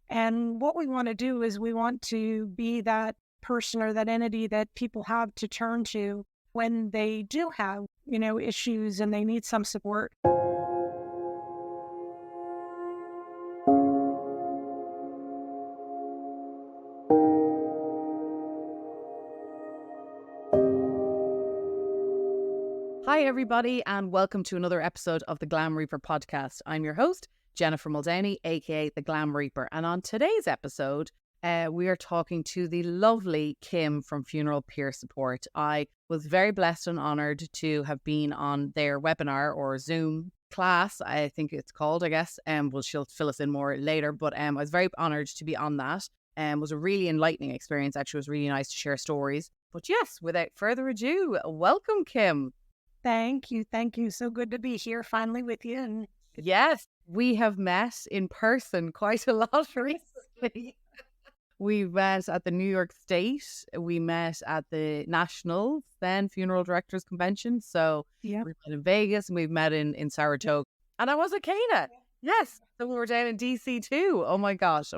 And what we want to do is we want to be that person or that entity that people have to turn to when they do have, issues and they need some support. Hi, everybody, and welcome to another episode of the Glam Reaper podcast. I'm your host, Jennifer Muldowney, aka the Glam Reaper. And on today's episode, we are talking to the lovely Kim from Funeral Peer Support. I was very blessed and honoured to have been on their webinar or Zoom class, I think it's called, I guess. Well, she'll fill us in more later, but I was very honoured to be on that. It was a really enlightening experience. Actually, it was really nice to share stories. But yes, without further ado, welcome, Kim. Thank you. Thank you. So good to be here finally with you. And Yes, we have met in person quite a lot recently. We met at the New York State. We met at the National then Funeral Directors Convention. So yeah, we met in Vegas and we've met in Saratoga. And I was at Cana. Yes. So we were down in DC too. Oh my gosh.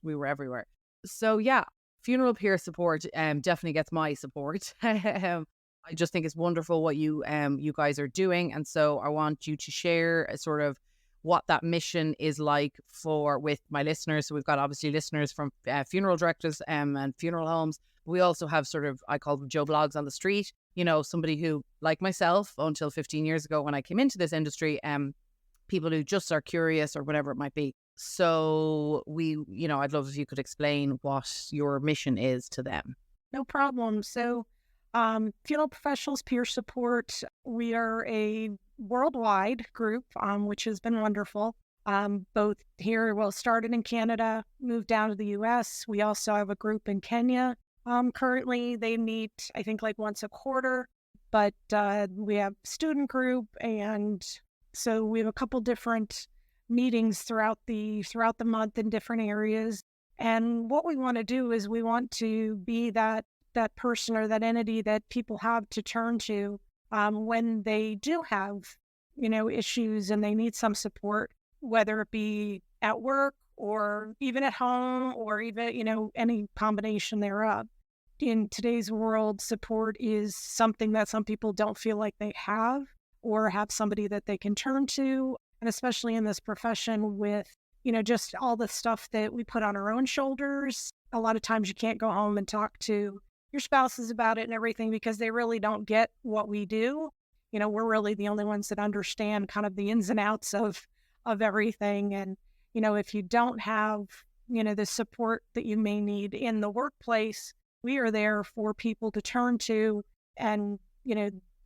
We were everywhere. So yeah, Funeral Peer Support definitely gets my support. I just think it's wonderful what you guys are doing, and so I want you to share a sort of what that mission is like with my listeners. So we've got obviously listeners from funeral directors and funeral homes. We also have sort of, I call them Joe Blogs on the street. Somebody who, like myself, until 15 years ago when I came into this industry, people who just are curious or whatever it might be. So I'd love if you could explain what your mission is to them. no problem. So, Funeral Professionals Peer Support, we are a worldwide group, which has been wonderful. Both here, started in Canada, moved down to the US. We also have a group in Kenya. Currently, they meet, I think, like once a quarter, but we have student group, and so we have a couple different meetings throughout the month in different areas. And what we want to do is we want to be that person or that entity that people have to turn to when they do have, issues and they need some support, whether it be at work or even at home or even, any combination thereof. In today's world, support is something that some people don't feel like they have or have somebody that they can turn to. And especially in this profession with, just all the stuff that we put on our own shoulders. A lot of times you can't go home and talk to your spouses about it and everything because they really don't get what we do. We're really the only ones that understand kind of the ins and outs of everything. And, if you don't have, the support that you may need in the workplace, we are there for people to turn to. And,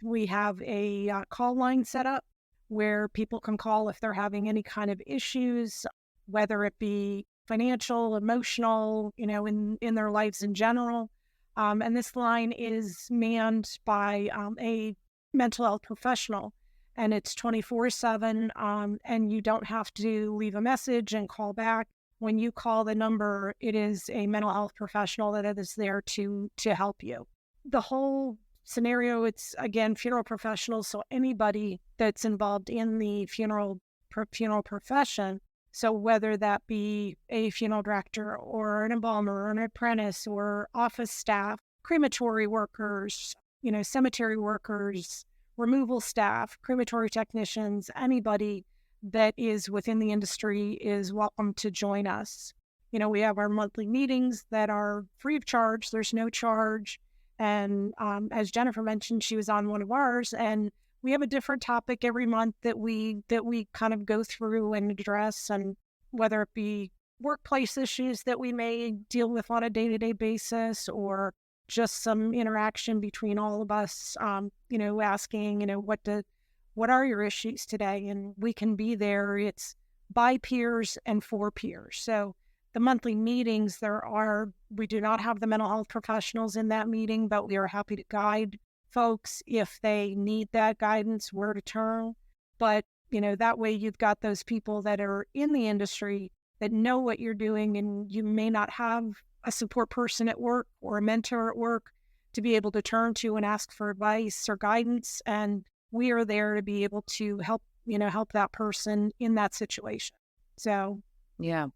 we have a call line set up where people can call if they're having any kind of issues, whether it be financial, emotional, in their lives in general. And this line is manned by a mental health professional, and it's 24/7. And you don't have to leave a message and call back. When you call the number, it is a mental health professional that is there to help you. The whole scenario, it's again funeral professionals, so anybody that's involved in the funeral profession. So whether that be a funeral director or an embalmer or an apprentice or office staff, crematory workers, cemetery workers, removal staff, crematory technicians, anybody that is within the industry is welcome to join us. We have our monthly meetings that are free of charge. There's no charge. And as Jennifer mentioned, she was on one of ours, and we have a different topic every month that we kind of go through and address, and whether it be workplace issues that we may deal with on a day-to-day basis or just some interaction between all of us, asking, what are your issues today? And we can be there. It's by peers and for peers. So the monthly meetings, we do not have the mental health professionals in that meeting, but we are happy to guide folks if they need that guidance, where to turn. But, that way you've got those people that are in the industry that know what you're doing, and you may not have a support person at work or a mentor at work to be able to turn to and ask for advice or guidance. And we are there to be able to help that person in that situation. So, Yeah.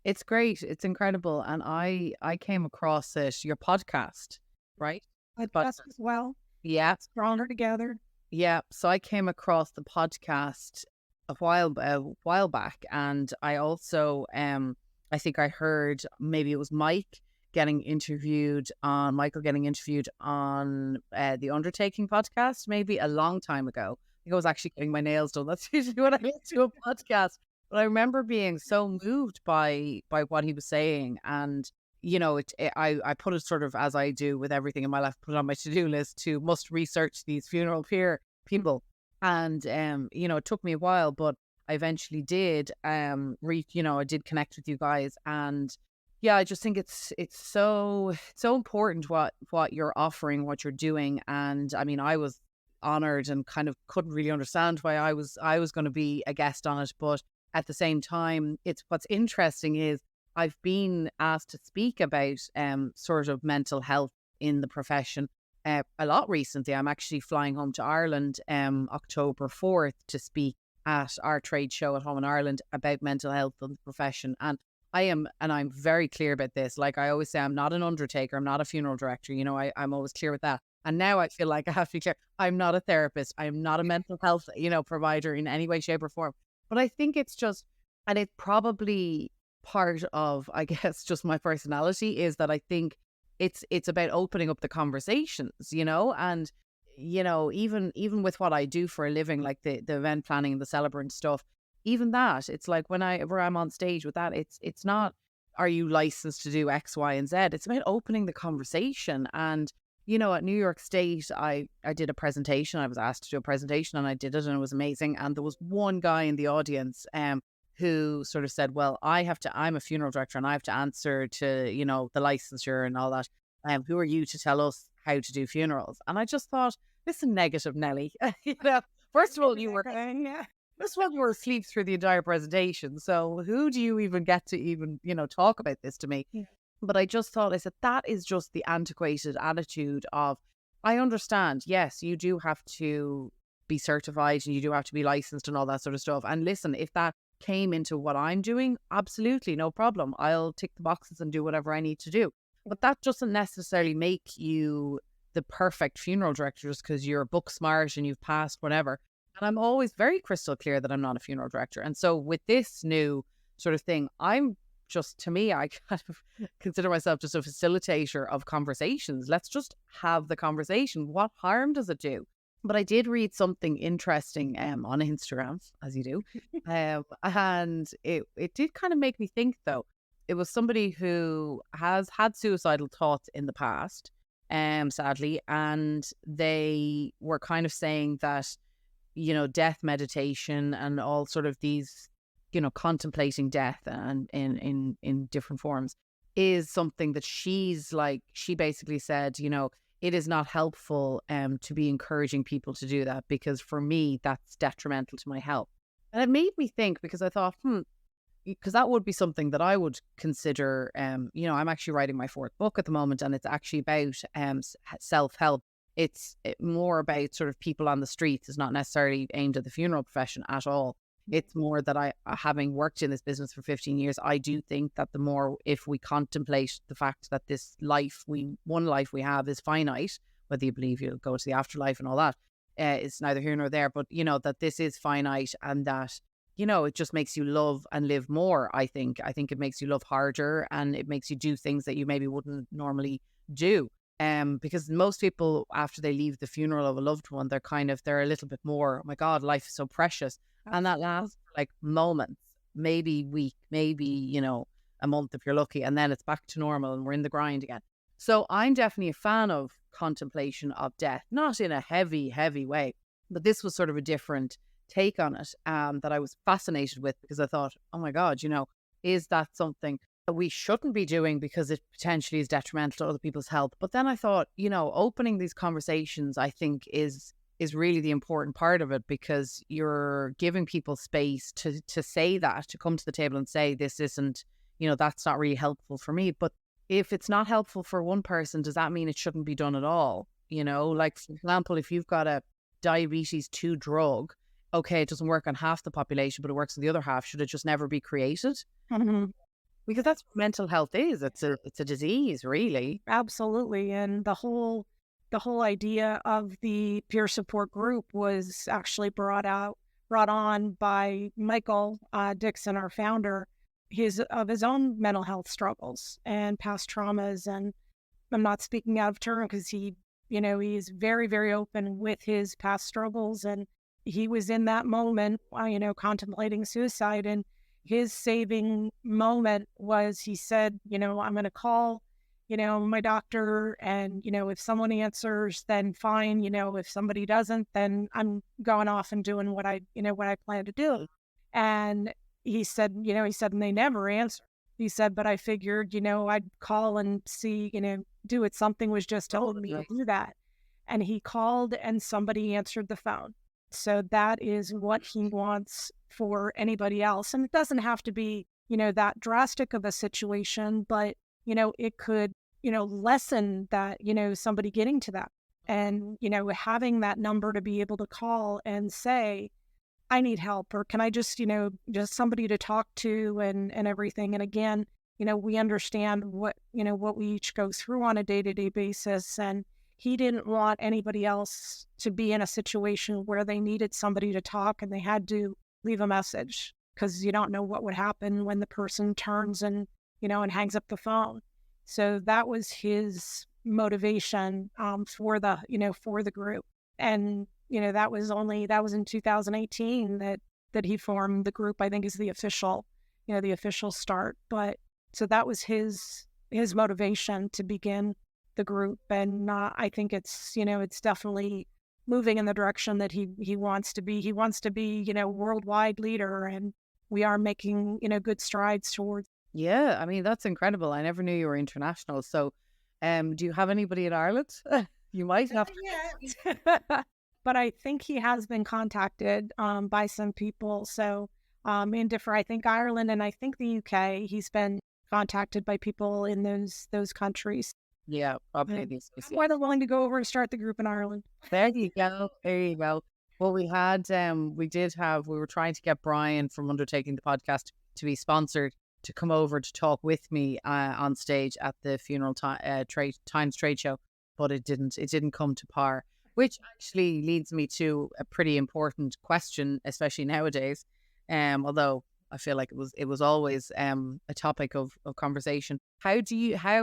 It's great. It's incredible. And I came across it, your podcast, right? But Podcast as well. yeah, Stronger together. yeah. So I came across the podcast a while back, and I also I think I heard maybe it was Michael getting interviewed on the Undertaking podcast, maybe a long time ago. I think I was actually getting my nails done. That's usually what I listen to a podcast. But I remember being so moved by what he was saying, and I put it sort of as I do with everything in my life, put it on my to-do list to must research these funeral peer people. And it took me a while, but I eventually did I did connect with you guys. And yeah, I just think it's so important what you're offering, what you're doing. And I mean, I was honored and kind of couldn't really understand why I was going to be a guest on it, but at the same time, it's what's interesting is I've been asked to speak about sort of mental health in the profession a lot recently. I'm actually flying home to Ireland October 4th to speak at our trade show at home in Ireland about mental health in the profession. And I'm very clear about this. Like I always say, I'm not an undertaker. I'm not a funeral director. I'm always clear with that. And now I feel like I have to be clear. I'm not a therapist. I'm not a mental health, provider in any way, shape or form. But I think it's just, and it's probably part of, I guess, just my personality is that I think it's about opening up the conversations, and even with what I do for a living, like the event planning and the celebrant stuff, even that, it's like whenever I'm on stage with that, it's not, are you licensed to do X, Y, and Z? It's about opening the conversation. And at New York State, I did a presentation. I was asked to do a presentation and I did it and it was amazing. And there was one guy in the audience who sort of said, well, I'm a funeral director and I have to answer to, the licensure and all that. Who are you to tell us how to do funerals? And I just thought, listen, negative Nelly, first of all, Yeah. first of all, you were asleep through the entire presentation. So who do you even get to even, talk about this to me? Yeah. But I just thought, I said, that is just the antiquated attitude of, I understand, yes, you do have to be certified and you do have to be licensed and all that sort of stuff. And listen, if that came into what I'm doing, absolutely no problem. I'll tick the boxes and do whatever I need to do. But that doesn't necessarily make you the perfect funeral director just because you're book smart and you've passed whatever. And I'm always very crystal clear that I'm not a funeral director. And so with this new sort of thing, to me, I kind of consider myself just a facilitator of conversations. Let's just have the conversation. What harm does it do? But I did read something interesting on Instagram, as you do. And it did kind of make me think, though. It was somebody who has had suicidal thoughts in the past, sadly. And they were kind of saying that, death meditation and all sort of these, contemplating death and in different forms is something that she basically said, it is not helpful to be encouraging people to do that because for me, that's detrimental to my health. And it made me think because I thought, because that would be something that I would consider, I'm actually writing my 4th book at the moment and it's actually about self-help. It's more about sort of people on the streets. It's not necessarily aimed at the funeral profession at all. It's more that having worked in this business for 15 years, I do think that the more, if we contemplate the fact that this one life we have is finite, whether you believe you'll go to the afterlife and all that, it's neither here nor there, but that this is finite and that, it just makes you love and live more. I think it makes you love harder and it makes you do things that you maybe wouldn't normally do. Because most people, after they leave the funeral of a loved one, they're a little bit more, oh my God, life is so precious. And that lasts for like moments, maybe week, maybe, a month if you're lucky. And then it's back to normal and we're in the grind again. So I'm definitely a fan of contemplation of death, not in a heavy, heavy way, but this was sort of a different take on it that I was fascinated with because I thought, oh my God, is that something that we shouldn't be doing because it potentially is detrimental to other people's health? But then I thought, opening these conversations, I think is really the important part of it because you're giving people space to say that, to come to the table and say, this isn't, that's not really helpful for me. But if it's not helpful for one person, does that mean it shouldn't be done at all? Like, for example, if you've got a diabetes 2 drug, okay, it doesn't work on half the population, but it works on the other half. Should it just never be created? Mm-hmm. Because that's what mental health is. It's a disease, really. Absolutely. And the whole idea of the peer support group was actually brought on by Michael Dixon, our founder, his own mental health struggles and past traumas. And I'm not speaking out of turn because he's very, very open with his past struggles. And he was in that moment, contemplating suicide. And his saving moment was he said, I'm going to call, my doctor. And, if someone answers, then fine. If somebody doesn't, then I'm going off and doing what I plan to do. And he said, and they never answer. He said, but I figured, I'd call and see, do it. Something was just telling me to do that. And he called and somebody answered the phone. So that is what he wants for anybody else. And it doesn't have to be, that drastic of a situation, but, it could, lessen that, somebody getting to that. And, having that number to be able to call and say, I need help, or can I just somebody to talk to and everything. And again, we understand what we each go through on a day-to-day basis. And he didn't want anybody else to be in a situation where they needed somebody to talk and they had to leave a message because you don't know what would happen when the person turns and hangs up the phone. So that was his motivation for the group. And that was in 2018 that he formed the group. I think is the official start. But so that was his motivation to begin the group. And I think it's definitely moving in the direction that he wants to be. He wants to be, worldwide leader, and we are making, good strides towards. Yeah, I mean, that's incredible. I never knew you were international. So, do you have anybody in Ireland? You might have. Yet. But I think he has been contacted by some people. So in different, I think Ireland and I think the UK, he's been contacted by people in those countries. Yeah, probably And these days. I'm more than willing to go over and start the group in Ireland. There you go. There you go. Well, we were trying to get Brian from Undertaking the Podcast to be sponsored to come over to talk with me on stage at the funeral Times trade show, but it didn't come to par, which actually leads me to a pretty important question, especially nowadays. Although I feel like it was always a topic of conversation. How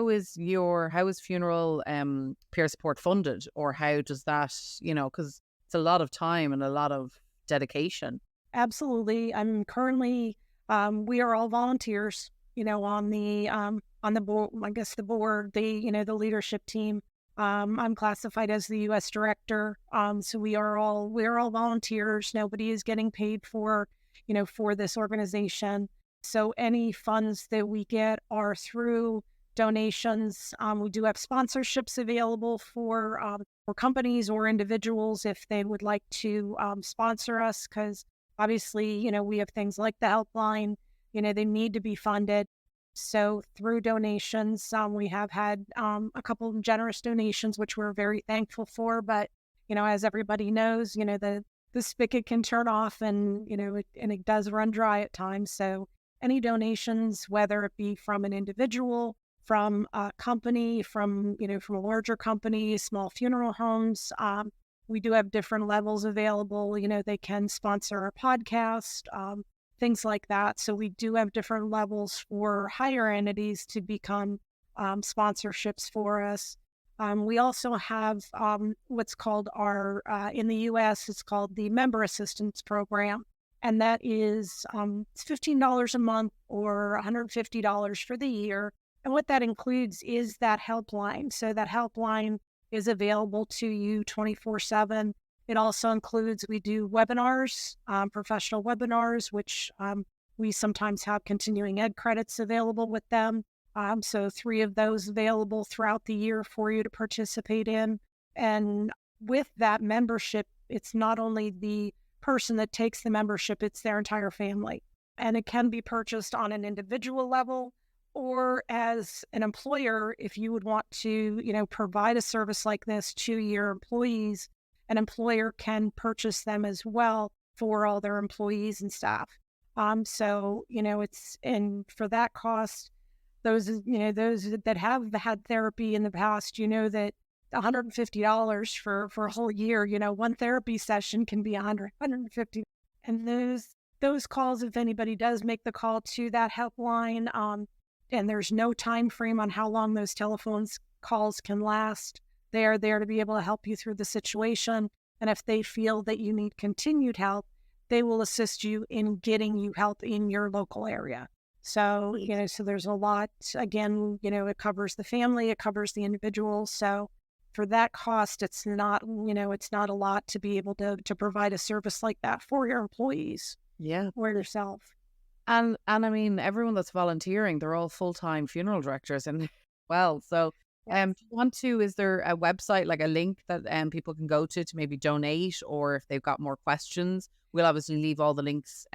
is funeral peer support funded, or how does that, because it's a lot of time and a lot of dedication. Absolutely. I'm currently, we are all volunteers, on the board, I guess the board, the leadership team. I'm classified as the U.S. director. So we're all volunteers. Nobody is getting paid for this organization. So any funds that we get are through donations. We do have sponsorships available for companies or individuals if they would like to sponsor us, because obviously, we have things like the helpline, they need to be funded. So through donations, we have had a couple of generous donations, which we're very thankful for. But, as everybody knows, the spigot can turn off and, it does run dry at times. So any donations, whether it be from an individual, from a company, from a larger company, small funeral homes, we do have different levels available. They can sponsor our podcast, things like that. So we do have different levels for higher entities to become sponsorships for us. We also have what's called in the U.S., it's called the Member Assistance Program. And that is it's $15 a month or $150 for the year. And what that includes is that helpline. So that helpline is available to you 24/7. It also includes, we do webinars, professional webinars, which we sometimes have continuing ed credits available with them. So 3 of those available throughout the year for you to participate in. And with that membership, it's not only the person that takes the membership, it's their entire family. And it can be purchased on an individual level, or as an employer, if you would want to, provide a service like this to your employees, an employer can purchase them as well for all their employees and staff. So, and for that cost, those that have had therapy in the past, that $150 for a whole year, one therapy session can be 150. And those calls, if anybody does make the call to that helpline, and there's no time frame on how long those telephones calls can last, they are there to be able to help you through the situation. And if they feel that you need continued help, they will assist you in getting you help in your local area. So, so there's a lot, again, it covers the family, it covers the individual. So for that cost, it's not a lot to be able to provide a service like that for your employees. Yeah. Or yourself. And I mean, everyone that's volunteering, they're all full-time funeral directors and well. So do you want to, is there a website, like a link that people can go to maybe donate, or if they've got more questions? We'll obviously leave all the links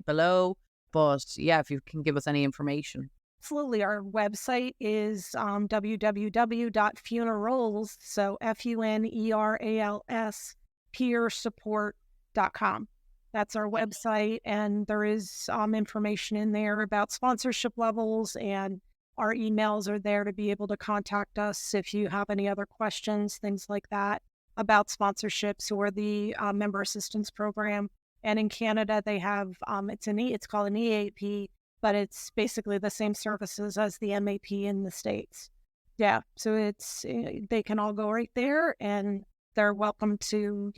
below. But yeah, if you can give us any information. Absolutely. Our website is www.funerals, so FUNERALS, peersupport.com. That's our website, and there is information in there about sponsorship levels, and our emails are there to be able to contact us if you have any other questions, things like that, about sponsorships or the member assistance program. And in Canada, they have it's called an EAP, but it's basically the same services as the MAP in the States. Yeah, so they can all go right there, and they're welcome to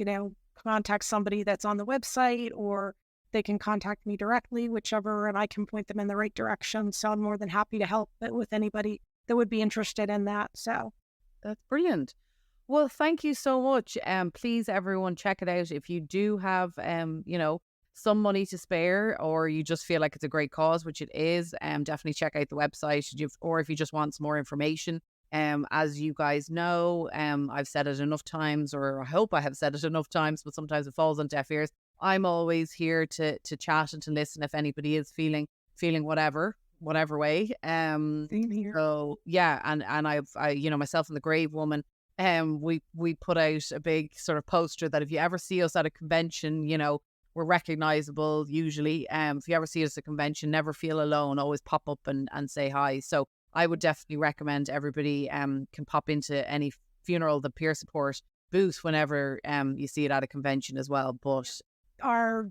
contact somebody that's on the website, or they can contact me directly, whichever, and I can point them in the right direction. So I'm more than happy to help with anybody that would be interested in that. So that's brilliant. Well, thank you so much. Please, everyone, check it out. If you do have, some money to spare, or you just feel like it's a great cause, which it is, definitely check out the website. Or if you just want some more information, as you guys know, I've said it enough times, or I hope I have said it enough times, but sometimes it falls on deaf ears. I'm always here to chat and to listen if anybody is feeling whatever way. same here. So yeah, and I myself and the Grave Woman, we put out a big sort of poster that if you ever see us at a convention, we're recognizable usually. If you ever see us at a convention, never feel alone, always pop up and say hi. So I would definitely recommend everybody can pop into any funeral, the peer support booth, whenever you see it at a convention as well. But our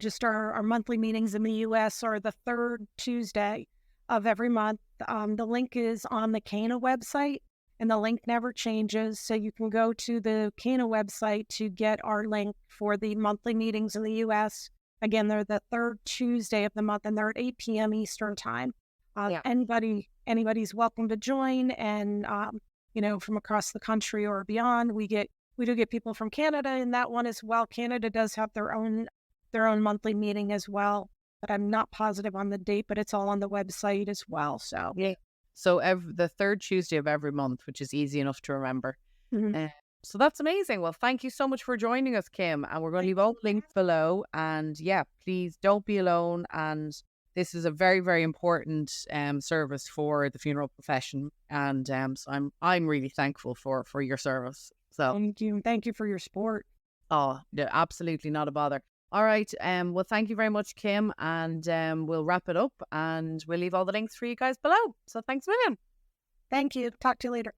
monthly meetings in the US are the third Tuesday of every month. The link is on the Cana website, and the link never changes. So you can go to the Cana website to get our link for the monthly meetings in the US. Again, they're the third Tuesday of the month, and they're at 8 p.m. Eastern time. Anybody's welcome to join, and from across the country or beyond. We do get people from Canada in that one as well. Canada does have their own monthly meeting as well, but I'm not positive on the date, but it's all on the website as well. So yeah. So the third Tuesday of every month, which is easy enough to remember. Mm-hmm. So that's amazing. Well, thank you so much for joining us, Kim. And we're going to leave all the links below. And yeah, please don't be alone. And this is a very, very important service for the funeral profession. And so I'm really thankful for your service. So thank you for your support. Oh, yeah, absolutely not a bother. All right. Well, thank you very much, Kim. And we'll wrap it up, and we'll leave all the links for you guys below. So thanks a million. Thank you. Talk to you later.